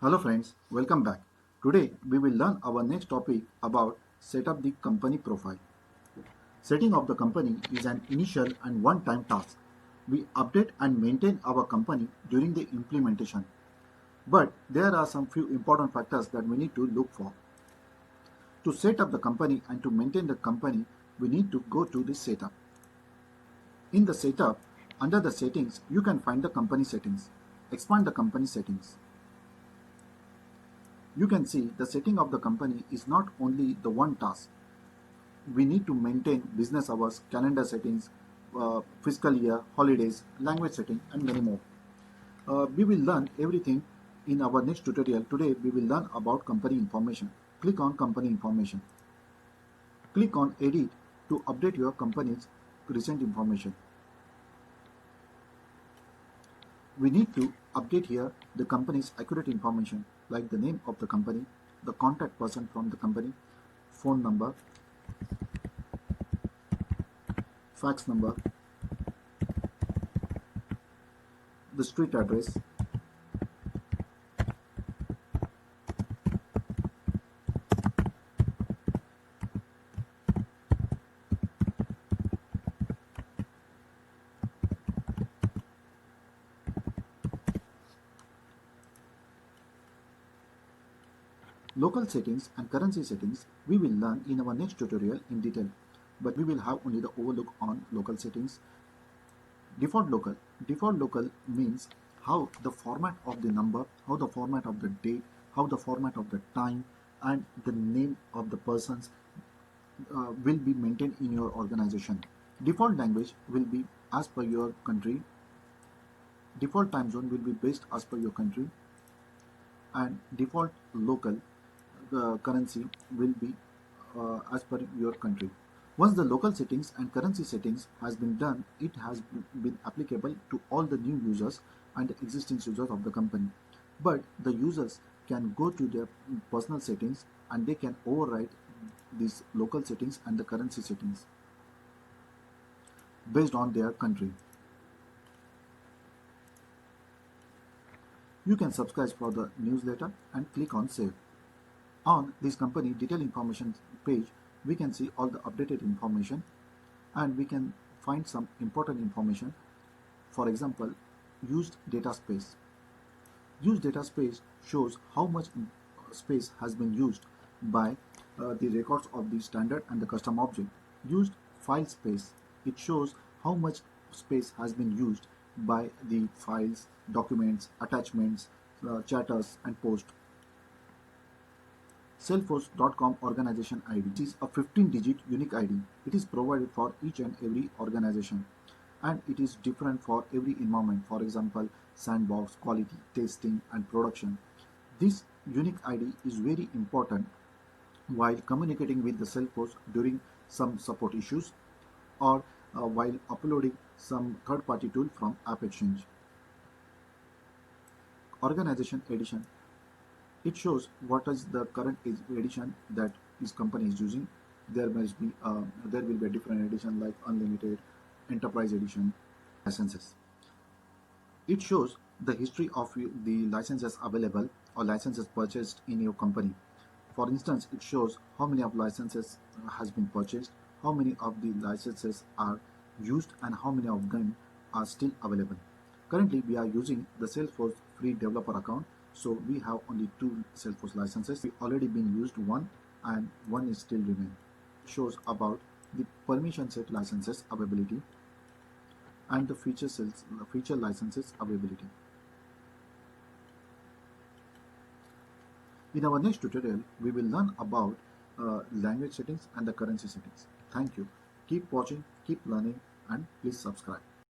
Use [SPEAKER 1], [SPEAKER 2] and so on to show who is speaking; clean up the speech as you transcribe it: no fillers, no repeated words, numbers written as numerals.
[SPEAKER 1] Hello friends, welcome back. Today we will learn our next topic about set up the company profile. Setting up the company is an initial and one-time task. We update and maintain our company during the implementation. But there are some few important factors that we need to look for. To set up the company and to maintain the company, we need to go to the setup. In the setup, under the settings, you can find the company settings. Expand the company settings. You can see the setting of the company is not only the one task. We need to maintain business hours, calendar settings, fiscal year, holidays, language setting, and many more. We will learn everything in our next tutorial. Today we will learn about company information. Click on company information. Click on edit to update your company's recent information. We need to update here the company's accurate information like the name of the company, the contact person from the company, phone number, fax number, the street address, local settings and currency settings we will learn in our next tutorial in detail, but we will have only the overlook on local settings. Default local means how the format of the number, how the format of the date, how the format of the time, and the name of the persons will be maintained in your organization. Default language will be as per your country. Default time zone will be based as per your country, and default local currency will be as per your country. Once the local settings and currency settings has been done, it has been applicable to all the new users and the existing users of the company. But the users can go to their personal settings and they can override these local settings and the currency settings based on their country. You can subscribe for the newsletter and click on save. On this company detail information page, we can see all the updated information and we can find some important information. For example, used data space. Used data space shows how much space has been used by the records of the standard and the custom object. Used file space. It shows how much space has been used by the files, documents, attachments, chatters, and post. Salesforce.com organization ID. It is a 15-digit unique ID. It is provided for each and every organization and it is different for every environment. For example, sandbox, quality, testing, and production. This unique ID is very important while communicating with the Salesforce during some support issues or while uploading some third-party tool from App Exchange. Organization edition. It shows what is the current edition that this company is using. There will be a different edition like unlimited, enterprise edition, licenses. It shows the history of the licenses available or licenses purchased in your company. For instance, it shows how many of licenses has been purchased, how many of the licenses are used, and how many of them are still available. Currently, we are using the Salesforce free developer account. So we have only 2 Salesforce licenses. We already been used one and one is still remain. It shows about the permission set licenses availability and the feature licenses availability. In our next tutorial, we will learn about language settings and the currency settings. Thank you. Keep watching, keep learning, and please subscribe.